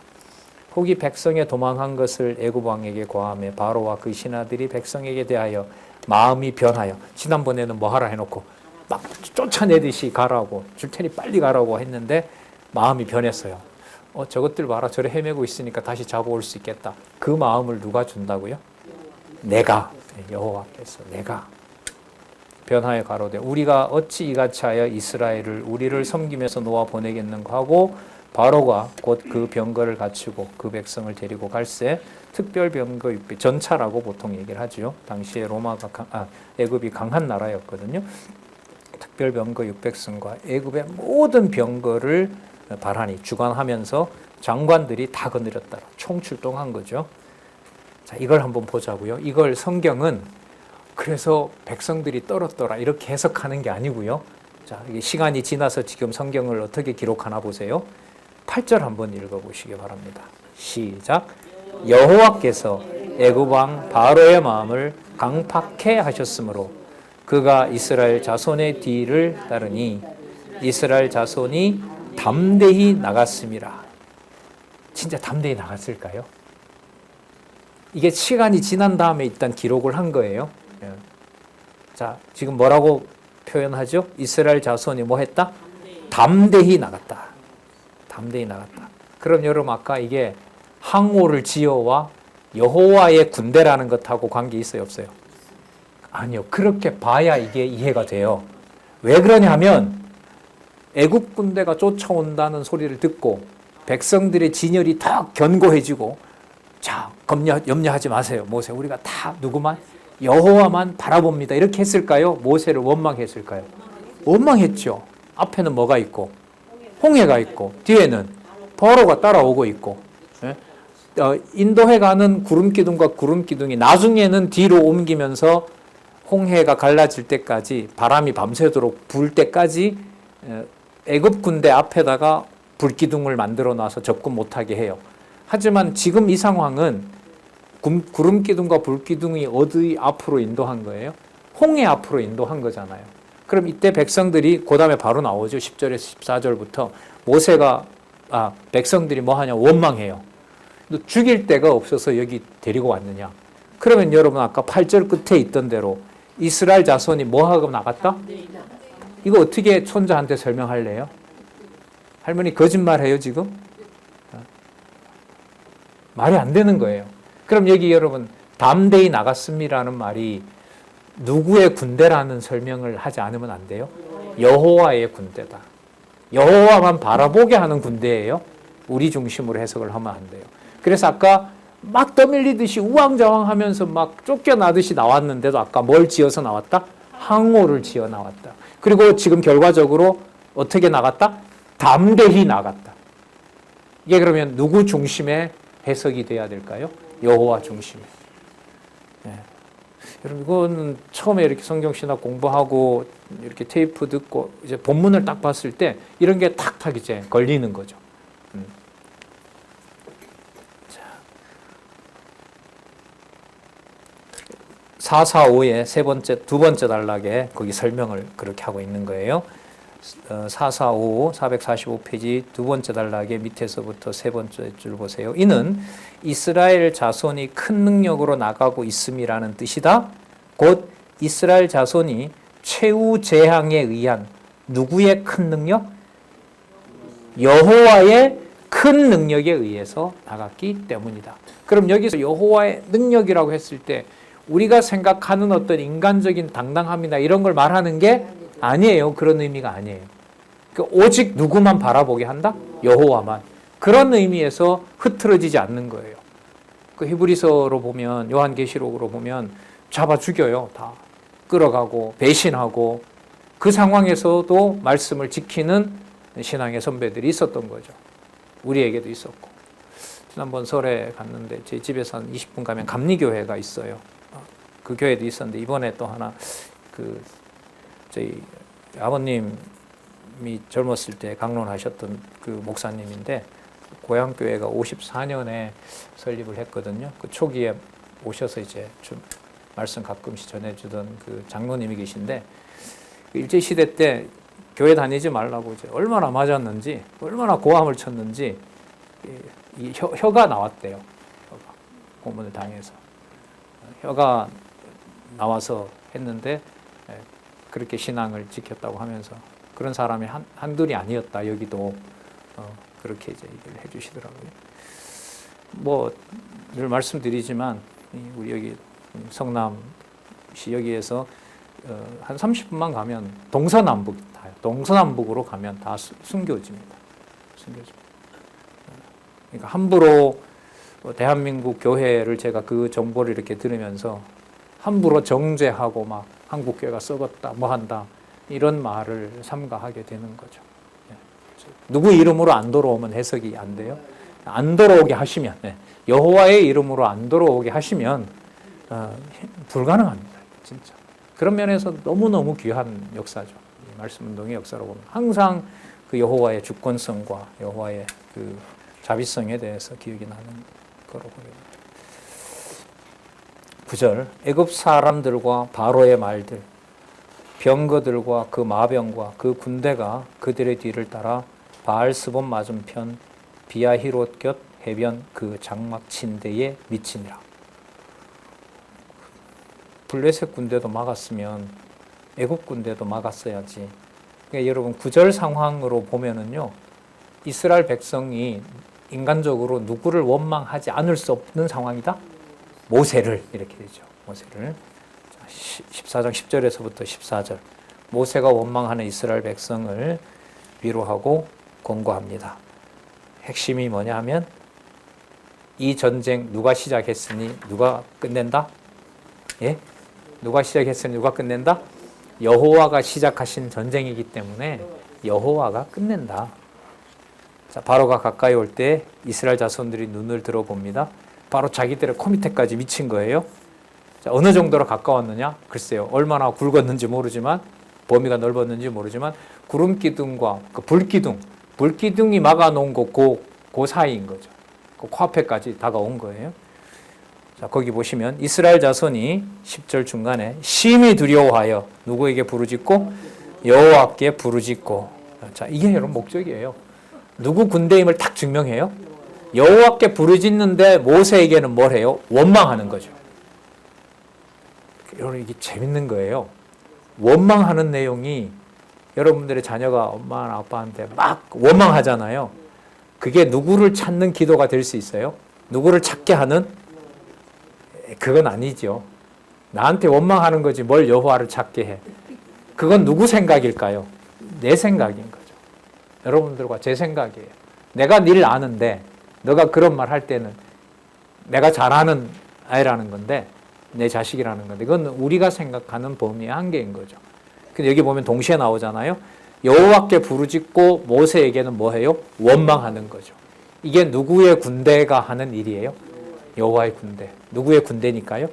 혹이 백성에 도망한 것을 애굽 왕에게 고하며 바로와 그 신하들이 백성에게 대하여 마음이 변하여, 지난번에는 뭐 하라 해놓고 막 쫓아내듯이 가라고, 줄 테니 빨리 가라고 했는데 마음이 변했어요. 저것들 봐라, 저래 헤매고 있으니까 다시 잡아올 수 있겠다. 그 마음을 누가 준다고요? 내가, 여호와께서 내가 변하여 가로되 우리가 어찌 이같이 하여 이스라엘을 우리를 섬기면서 놓아 보내겠는가 하고 바로가 곧 그 병거를 갖추고 그 백성을 데리고 갈새 특별 병거 600, 전차라고 보통 얘기를 하죠. 당시에 애굽이 강한 나라였거든요. 특별 병거 600승과 애굽의 모든 병거를 바라니 주관하면서 장관들이 다 거느렸다. 총출동한 거죠. 자, 이걸 한번 보자고요. 이걸 성경은 그래서 백성들이 떨었더라 이렇게 해석하는 게 아니고요. 자, 이게 시간이 지나서 지금 성경을 어떻게 기록하나 보세요. 8절 한번 읽어보시기 바랍니다. 시작. 여호와께서 애굽 왕 바로의 마음을 강팍해 하셨으므로 그가 이스라엘 자손의 뒤를 따르니 이스라엘 자손이 담대히 나갔음이라. 진짜 담대히 나갔을까요? 이게 시간이 지난 다음에 일단 기록을 한 거예요. 자, 지금 뭐라고 표현하죠? 이스라엘 자손이 뭐 했다? 담대히 나갔다. 담대히 나갔다. 그럼 여러분 아까 이게 항오를 지어와 여호와의 군대라는 것하고 관계 있어요, 없어요? 아니요. 그렇게 봐야 이게 이해가 돼요. 왜 그러냐면 애국 군대가 쫓아온다는 소리를 듣고 백성들의 진열이 더 견고해지고, 자, 염려하지 마세요. 모세, 우리가 다 누구만? 여호와만 바라봅니다. 이렇게 했을까요? 모세를 원망했을까요? 원망했죠. 앞에는 뭐가 있고? 홍해가 있고, 뒤에는 바로가 따라오고 있고, 인도해 가는 구름기둥과 구름기둥이 나중에는 뒤로 옮기면서 홍해가 갈라질 때까지, 바람이 밤새도록 불 때까지 애굽 군대 앞에다가 불기둥을 만들어 놔서 접근 못하게 해요. 하지만 지금 이 상황은 구름기둥과 불기둥이 어디 앞으로 인도한 거예요? 홍해 앞으로 인도한 거잖아요. 그럼 이때 백성들이 그 다음에 바로 나오죠. 10절에서 14절부터 모세가 백성들이 뭐 하냐? 원망해요. 너 죽일 데가 없어서 여기 데리고 왔느냐? 그러면 여러분 아까 8절 끝에 있던 대로 이스라엘 자손이 뭐 하고 나갔다? 이거 어떻게 손자한테 설명할래요? 할머니 거짓말해요 지금? 말이 안 되는 거예요. 그럼 여기 여러분 담대히 나갔음이라는 말이 누구의 군대라는 설명을 하지 않으면 안 돼요? 여호와의 군대다. 여호와만 바라보게 하는 군대예요. 우리 중심으로 해석을 하면 안 돼요. 그래서 아까 막 떠밀리듯이 우왕좌왕하면서 막 쫓겨나듯이 나왔는데도 아까 뭘 지어서 나왔다? 항오를 지어 나왔다. 그리고 지금 결과적으로 어떻게 나갔다? 담대히 나갔다. 이게 그러면 누구 중심의 해석이 돼야 될까요? 여호와 중심의. 네. 여러분 이거는 처음에 이렇게 성경신학 공부하고 이렇게 테이프 듣고 이제 본문을 딱 봤을 때 이런 게 탁탁 이제 걸리는 거죠. 자, 445의 두 번째 단락에 거기 설명을 그렇게 하고 있는 거예요. 445, 445페이지 두 번째 단락의 밑에서부터 세 번째 줄 보세요. 이는 이스라엘 자손이 큰 능력으로 나가고 있음이라는 뜻이다. 곧 이스라엘 자손이 최후 재앙에 의한 누구의 큰 능력? 여호와의 큰 능력에 의해서 나갔기 때문이다. 그럼 여기서 여호와의 능력이라고 했을 때 우리가 생각하는 어떤 인간적인 당당함이나 이런 걸 말하는 게 아니에요. 그런 의미가 아니에요. 오직 누구만 바라보게 한다? 여호와만. 그런 의미에서 흐트러지지 않는 거예요. 그 히브리서로 보면 요한계시록으로 보면 잡아 죽여요. 다 끌어가고 배신하고 그 상황에서도 말씀을 지키는 신앙의 선배들이 있었던 거죠. 우리에게도 있었고. 지난번 설에 갔는데 제 집에서 한 20분 가면 감리교회가 있어요. 그 교회도 있었는데 이번에 또 하나 저희 아버님이 젊었을 때 강론하셨던 그 목사님인데 고향 교회가 54년에 설립을 했거든요. 그 초기에 오셔서 이제 좀 말씀 가끔씩 전해주던 그 장로님이 계신데 일제 시대 때 교회 다니지 말라고 이제 얼마나 맞았는지 얼마나 고함을 쳤는지 이 혀가 나왔대요. 혀가 고문을 당해서 혀가 나와서 했는데 그렇게 신앙을 지켰다고 하면서 그런 사람이 한둘이 아니었다. 여기도 그렇게 이제 얘기를 해주시더라고요. 뭐 늘 말씀드리지만 우리 여기 성남시 여기에서 한 30분만 가면 동서남북으로 가면 다 순교지입니다. 순교지입니다. 그러니까 함부로 대한민국 교회를 제가 그 정보를 이렇게 들으면서 함부로 정죄하고 막 한국 교회가 썩었다, 뭐 한다 이런 말을 삼가하게 되는 거죠. 누구 이름으로 안 돌아오면 해석이 안 돼요. 안 돌아오게 하시면 여호와의 이름으로 안 돌아오게 하시면 불가능합니다. 진짜. 그런 면에서 너무너무 귀한 역사죠. 말씀운동의 역사로 보면 항상 그 여호와의 주권성과 여호와의 그 자비성에 대해서 기억이 나는 거로 보입니다. 9절 애굽 사람들과 바로의 말들 병거들과 그 마병과 그 군대가 그들의 뒤를 따라 바알스본 맞은편 비아히롯 곁 해변 그 장막 침대에 미치니라. 블레셋 군대도 막았으면 애굽 군대도 막았어야지. 그러니까 여러분 9절 상황으로 보면은요 이스라엘 백성이 인간적으로 누구를 원망하지 않을 수 없는 상황이다. 모세를 이렇게 되죠. 모세를 14장 10절에서부터 14절 모세가 원망하는 이스라엘 백성을 위로하고 권고합니다. 핵심이 뭐냐 하면 이 전쟁 누가 시작했으니 누가 끝낸다? 예? 누가 시작했으니 누가 끝낸다? 여호와가 시작하신 전쟁이기 때문에 여호와가 끝낸다. 자, 바로가 가까이 올 때 이스라엘 자손들이 눈을 들어봅니다. 바로 자기들의 코 밑에까지 미친 거예요. 자, 어느 정도로 가까웠느냐? 글쎄요. 얼마나 굵었는지 모르지만 범위가 넓었는지 모르지만 구름 기둥과 그 불기둥이 막아놓은 그 사이인 거죠. 그 코앞에까지 다가온 거예요. 자, 거기 보시면 이스라엘 자손이 10절 중간에 심히 두려워하여 누구에게 부르짖고 여호와께 부르짖고. 자, 이게 여러분 목적이에요. 누구 군대임을 딱 증명해요. 여호와께 부르짖는데 모세에게는 뭘 해요? 원망하는 거죠. 여러분 이게 재밌는 거예요. 원망하는 내용이 여러분들의 자녀가 엄마나 아빠한테 막 원망하잖아요. 그게 누구를 찾는 기도가 될 수 있어요? 누구를 찾게 하는? 그건 아니죠. 나한테 원망하는 거지 뭘 여호와를 찾게 해. 그건 누구 생각일까요? 내 생각인 거죠. 여러분들과 제 생각이에요. 내가 니를 아는데 너가 그런 말 할 때는 내가 잘 아는 아이라는 건데 내 자식이라는 건데 그건 우리가 생각하는 범위의 한계인 거죠. 근데 여기 보면 동시에 나오잖아요. 여호와께 부르짖고 모세에게는 뭐해요? 원망하는 거죠. 이게 누구의 군대가 하는 일이에요? 여호와의 군대. 누구의 군대니까요?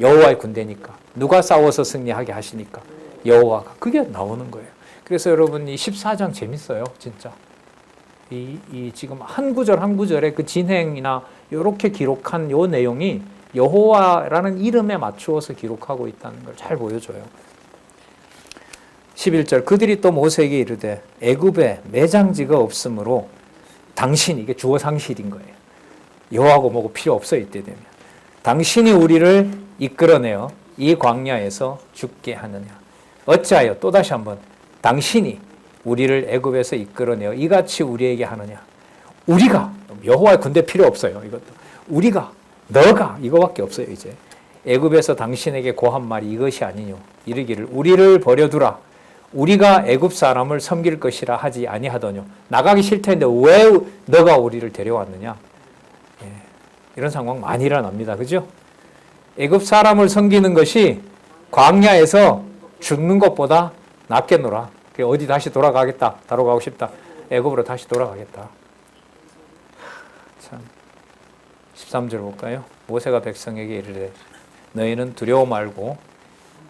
여호와의 군대니까. 누가 싸워서 승리하게 하시니까? 여호와가. 그게 나오는 거예요. 그래서 여러분 이 14장 재밌어요. 진짜. 이 지금 한 구절 한 구절의 그 진행이나 이렇게 기록한 요 내용이 여호와라는 이름에 맞추어서 기록하고 있다는 걸 잘 보여줘요. 11절 그들이 또 모세에게 이르되 애굽에 매장지가 없으므로 당신 이게 주어 상실인 거예요. 여호와고 뭐고 필요 없어요. 이때 되면 당신이 우리를 이끌어내어 이 광야에서 죽게 하느냐 어찌하여 또다시 한번 당신이 우리를 애굽에서 이끌어내어 이같이 우리에게 하느냐 우리가 여호와의 군대 필요 없어요. 이것도 우리가 너가 이거밖에 없어요. 이제 애굽에서 당신에게 고한 말이 이것이 아니뇨 이르기를 우리를 버려두라 우리가 애굽 사람을 섬길 것이라 하지 아니하더뇨 나가기 싫다는데 왜 너가 우리를 데려왔느냐 이런 상황 많이 일어납니다. 그죠? 애굽 사람을 섬기는 것이 광야에서 죽는 것보다 낫겠노라. 어디 다시 돌아가겠다. 돌아가고 싶다. 애굽으로 다시 돌아가겠다. 참 13절 볼까요? 모세가 백성에게 이르되 너희는 두려워 말고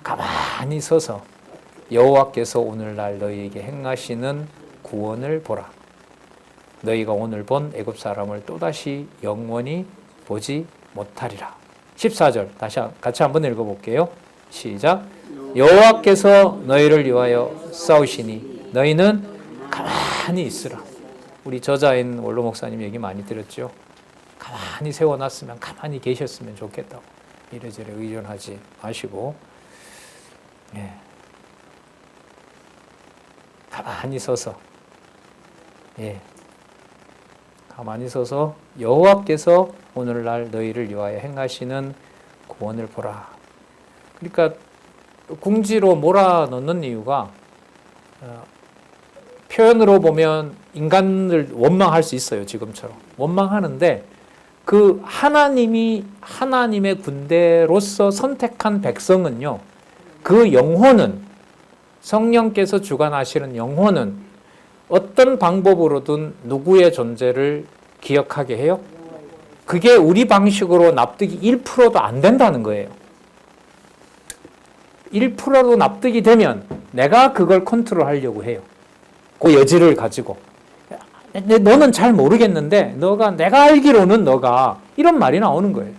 가만히 서서 여호와께서 오늘날 너희에게 행하시는 구원을 보라. 너희가 오늘 본 애굽 사람을 또다시 영원히 보지 못하리라. 14절 다시 같이 한번 읽어볼게요. 시작. 여호와께서 너희를 위하여 싸우시니 너희는 가만히 있으라. 우리 저자인 원로 목사님 얘기 많이 들었죠. 가만히 세워놨으면 가만히 계셨으면 좋겠다고 이래저래 의존하지 마시고 가만히 서서 가만히 서서 여호와께서 오늘날 너희를 위하여 행하시는 구원을 보라. 그러니까 궁지로 몰아넣는 이유가 표현으로 보면 인간을 원망할 수 있어요. 지금처럼 원망하는데 그 하나님이 하나님의 군대로서 선택한 백성은요. 그 영혼은 성령께서 주관하시는 영혼은 어떤 방법으로든 누구의 존재를 기억하게 해요? 그게 우리 방식으로 납득이 1%도 안 된다는 거예요. 1%도 납득이 되면 내가 그걸 컨트롤하려고 해요. 그 여지를 가지고. 너는 잘 모르겠는데 내가 알기로는 너가 이런 말이 나오는 거예요.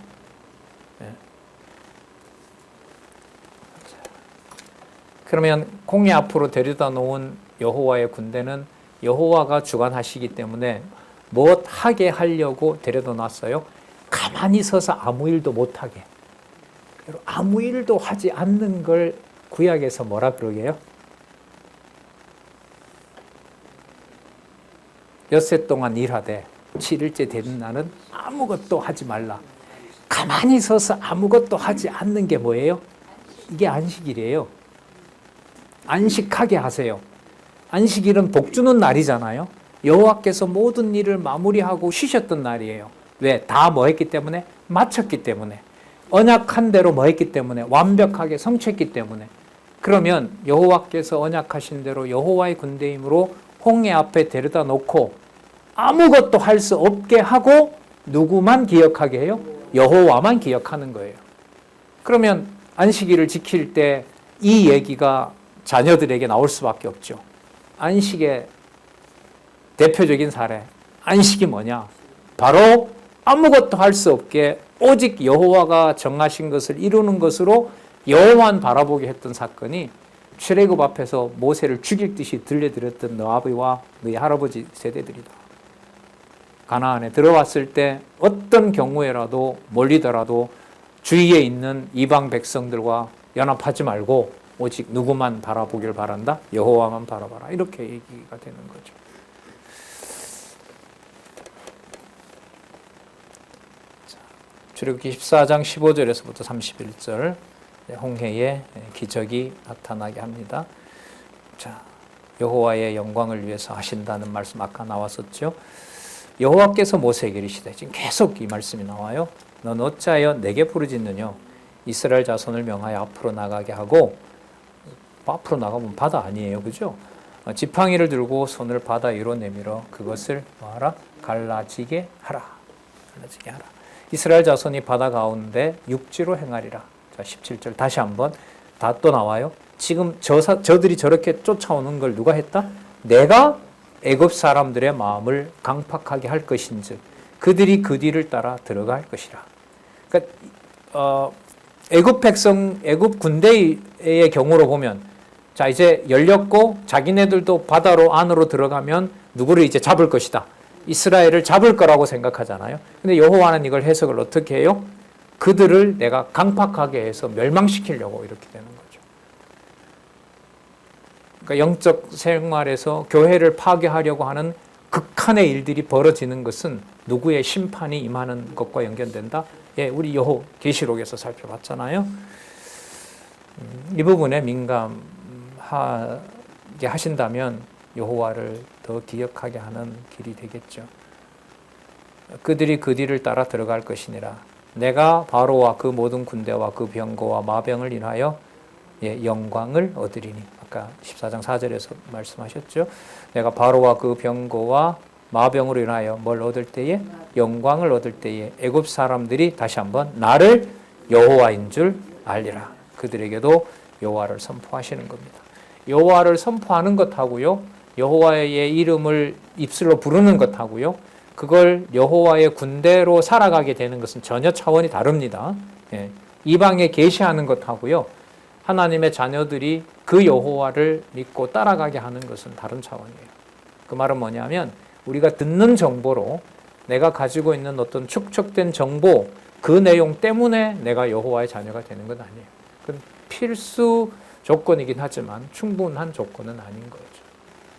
그러면 공의 앞으로 데려다 놓은 여호와의 군대는 여호와가 주관하시기 때문에 뭐 하게 하려고 데려다 놨어요? 가만히 서서 아무 일도 못하게. 아무 일도 하지 않는 걸 구약에서 뭐라 그러게요? 엿새 동안 일하되 7일째 되는 날은 아무것도 하지 말라. 가만히 서서 아무것도 하지 않는 게 뭐예요? 이게 안식일이에요. 안식하게 하세요. 안식일은 복 주는 날이잖아요. 여호와께서 모든 일을 마무리하고 쉬셨던 날이에요. 왜? 다 뭐 했기 때문에? 마쳤기 때문에. 언약한 대로 뭐 했기 때문에? 완벽하게 성취했기 때문에. 그러면 여호와께서 언약하신 대로 여호와의 군대임으로 홍해 앞에 데려다 놓고 아무것도 할 수 없게 하고 누구만 기억하게 해요? 여호와만 기억하는 거예요. 그러면 안식일을 지킬 때 이 얘기가 자녀들에게 나올 수밖에 없죠. 안식의 대표적인 사례. 안식이 뭐냐? 바로 아무것도 할 수 없게 오직 여호와가 정하신 것을 이루는 것으로 여호와만 바라보게 했던 사건이 출애굽 앞에서 모세를 죽일 듯이 들려드렸던 너 아버지와 너희 할아버지 세대들이다. 가나안에 들어왔을 때 어떤 경우에라도 몰리더라도 주위에 있는 이방 백성들과 연합하지 말고 오직 누구만 바라보길 바란다? 여호와만 바라봐라. 이렇게 얘기가 되는 거죠. 출애굽기 14장 15절에서부터 31절 홍해에 기적이 나타나게 합니다. 자, 여호와의 영광을 위해서 하신다는 말씀 아까 나왔었죠. 여호와께서 모세에게 이르시되, 지금 계속 이 말씀이 나와요. 넌 어찌하여 내게 부르짖느냐? 이스라엘 자손을 명하여 앞으로 나가게 하고, 앞으로 나가면 바다 아니에요, 그죠? 지팡이를 들고 손을 바다 위로 내밀어 그것을 뭐하라? 갈라지게 하라. 갈라지게 하라. 이스라엘 자손이 바다 가운데 육지로 행하리라. 자, 17절 다시 한번 다 또 나와요. 지금 저들이 저렇게 쫓아오는 걸 누가 했다? 내가 애굽 사람들의 마음을 강팍하게 할 것인즉 그들이 그 뒤를 따라 들어갈 것이라. 그러니까 애굽 백성, 애굽 군대의 경우로 보면, 자, 이제 열렸고 자기네들도 바다로 안으로 들어가면 누구를 이제 잡을 것이다. 이스라엘을 잡을 거라고 생각하잖아요. 근데 여호와는 이걸 해석을 어떻게 해요? 그들을 내가 강팍하게 해서 멸망시키려고 이렇게 되는 거죠. 그러니까 영적 생활에서 교회를 파괴하려고 하는 극한의 일들이 벌어지는 것은 누구의 심판이 임하는 것과 연결된다? 예, 우리 계시록에서 살펴봤잖아요. 이 부분에 민감하게 하신다면 여호와를 더 기억하게 하는 길이 되겠죠. 그들이 그 뒤를 따라 들어갈 것이니라. 내가 바로와 그 모든 군대와 그 병거와 마병을 인하여 영광을 얻으리니. 아까 14장 4절에서 말씀하셨죠. 내가 바로와 그 병거와 마병으로 인하여 뭘 얻을 때에? 영광을 얻을 때에 애굽 사람들이 다시 한번 나를 여호와인 줄 알리라. 그들에게도 여호와를 선포하시는 겁니다. 여호와를 선포하는 것하고요, 여호와의 이름을 입술로 부르는 것하고요, 그걸 여호와의 군대로 살아가게 되는 것은 전혀 차원이 다릅니다. 예. 이방에 계시하는 것하고요, 하나님의 자녀들이 그 여호와를 믿고 따라가게 하는 것은 다른 차원이에요. 그 말은 뭐냐면, 우리가 듣는 정보로 내가 가지고 있는 어떤 축적된 정보, 그 내용 때문에 내가 여호와의 자녀가 되는 건 아니에요. 그건 필수 조건이긴 하지만 충분한 조건은 아닌 거죠.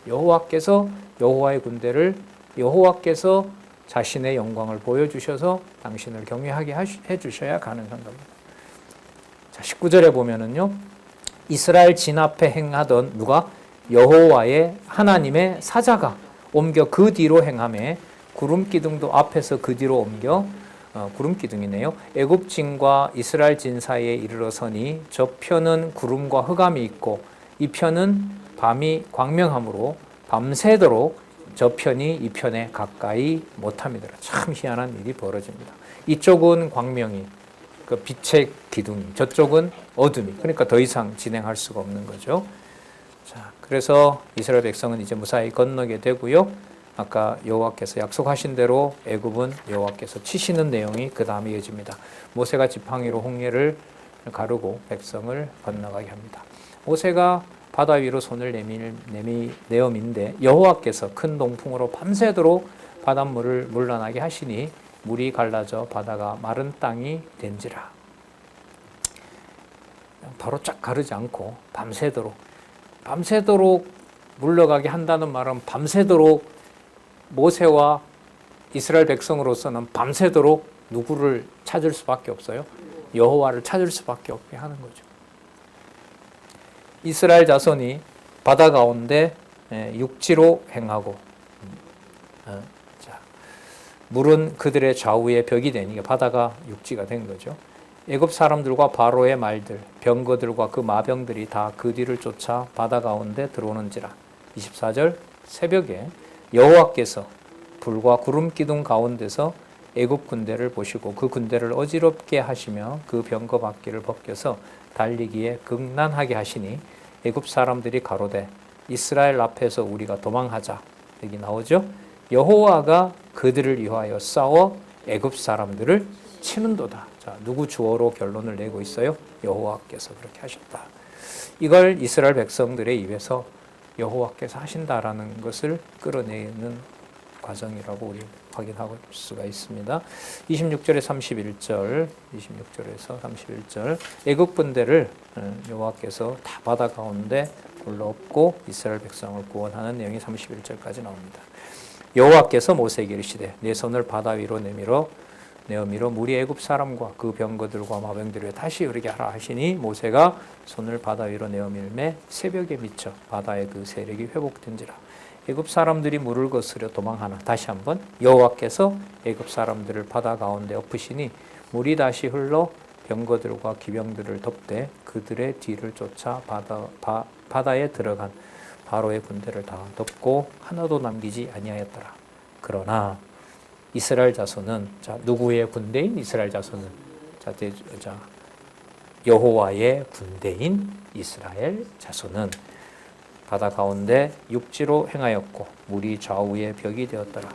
여호와께서 여호와의 군대를, 여호와께서 자신의 영광을 보여주셔서 당신을 경외하게 해주셔야 가능한 겁니다. 자, 19절에 보면은요, 이스라엘 진 앞에 행하던 누가? 여호와의 하나님의 사자가 옮겨 그 뒤로 행하매 구름 기둥도 앞에서 그 뒤로 옮겨 구름 기둥이네요. 애굽 진과 이스라엘 진 사이에 이르러서니 저 편은 구름과 흑암이 있고 이 편은 밤이 광명함으로 밤새도록 저 편이 이 편에 가까이 못함이더라. 참 희한한 일이 벌어집니다. 이쪽은 광명이, 그 빛의 기둥이, 저쪽은 어둠이. 그러니까 더 이상 진행할 수가 없는 거죠. 자, 그래서 이스라엘 백성은 이제 무사히 건너게 되고요. 아까 여호와께서 약속하신 대로 애굽은 여호와께서 치시는 내용이 그 다음에 이어집니다. 모세가 지팡이로 홍해를 가르고 백성을 건너가게 합니다. 모세가 바다 위로 손을 내어민데 여호와께서 큰 동풍으로 밤새도록 바닷물을 물러나게 하시니 물이 갈라져 바다가 마른 땅이 된지라. 바로 쫙 가르지 않고 밤새도록 물러가게 한다는 말은 밤새도록 모세와 이스라엘 백성으로서는 밤새도록 누구를 찾을 수밖에 없어요? 여호와를 찾을 수밖에 없게 하는 거죠. 이스라엘 자손이 바다 가운데 육지로 행하고, 물은 그들의 좌우에 벽이 되니까 바다가 육지가 된 거죠. 애굽 사람들과 바로의 말들, 병거들과 그 마병들이 다 그 뒤를 쫓아 바다 가운데 들어오는지라. 24절 새벽에 여호와께서 불과 구름 기둥 가운데서 애굽 군대를 보시고 그 군대를 어지럽게 하시며 그 병거 바퀴를 벗겨서 달리기에 극난하게 하시니 애굽 사람들이 가로되 이스라엘 앞에서 우리가 도망하자. 여기 나오죠. 여호와가 그들을 위하여 싸워 애굽 사람들을 치는도다. 자, 누구 주어로 결론을 내고 있어요? 여호와께서 그렇게 하셨다. 이걸 이스라엘 백성들의 입에서 여호와께서 하신다라는 것을 끌어내는 과정이라고 우리 확인할 수가 있습니다. 26절에 31절, 26절에서 31절 애굽 군대를 여호와께서 다 바다 가운데 불러엎고 이스라엘 백성을 구원하는 내용이 31절까지 나옵니다. 여호와께서 모세에게 이르시되 내 손을 바다 위로 내어밀어 물이 애굽 사람과 그 병거들과 마병들을 다시 흐르게 하라 하시니 모세가 손을 바다 위로 내어밀매 새벽에 미쳐 바다의 그 세력이 회복된지라. 애굽 사람들이 물을 거스려 도망하나. 다시 한번 여호와께서 애굽 사람들을 바다 가운데 엎으시니 물이 다시 흘러 병거들과 기병들을 덮되 그들의 뒤를 쫓아 바다에 들어간 바로의 군대를 다 덮고 하나도 남기지 아니하였더라. 그러나 이스라엘 자손은, 자, 누구의 군대인 이스라엘 자손은? 자, 여호와의 군대인 이스라엘 자손은 바다 가운데 육지로 행하였고 물이 좌우에 벽이 되었더라.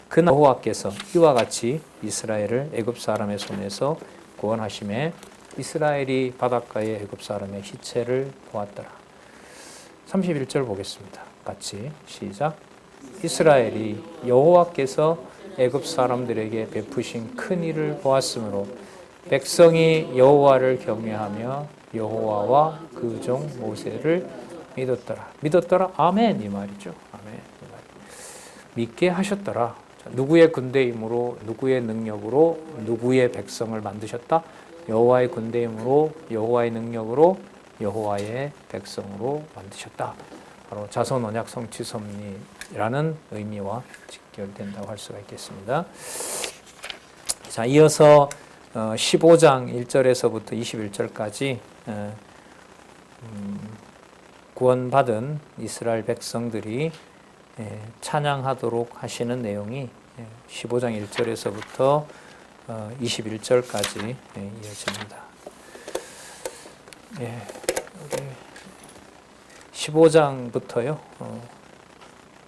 그날 여호와께서 이와 같이 이스라엘을 애굽 사람의 손에서 구원하심에 이스라엘이 바닷가의 애굽 사람의 시체를 보았더라. 31절 보겠습니다. 같이 시작. 이스라엘이 여호와께서 애굽 사람들에게 베푸신 큰 일을 보았으므로 백성이 여호와를 경외하며 여호와와 그 종 모세를 믿었더라. 믿었더라. 아멘 이 말이죠. 아멘. 믿게 하셨더라. 자, 누구의 군대임으로, 누구의 능력으로, 누구의 백성을 만드셨다? 여호와의 군대임으로, 여호와의 능력으로, 여호와의 백성으로 만드셨다. 바로 자손 언약 성취 섭리라는 의미와 직결된다고 할 수가 있겠습니다. 자, 이어서 15장 1절에서부터 21절까지 구원받은 이스라엘 백성들이 찬양하도록 하시는 내용이 15장 1절에서부터 21절까지 이어집니다. 15장부터요.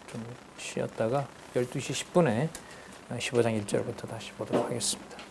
좀 쉬었다가 12시 10분에 15장 1절부터 다시 보도록 하겠습니다.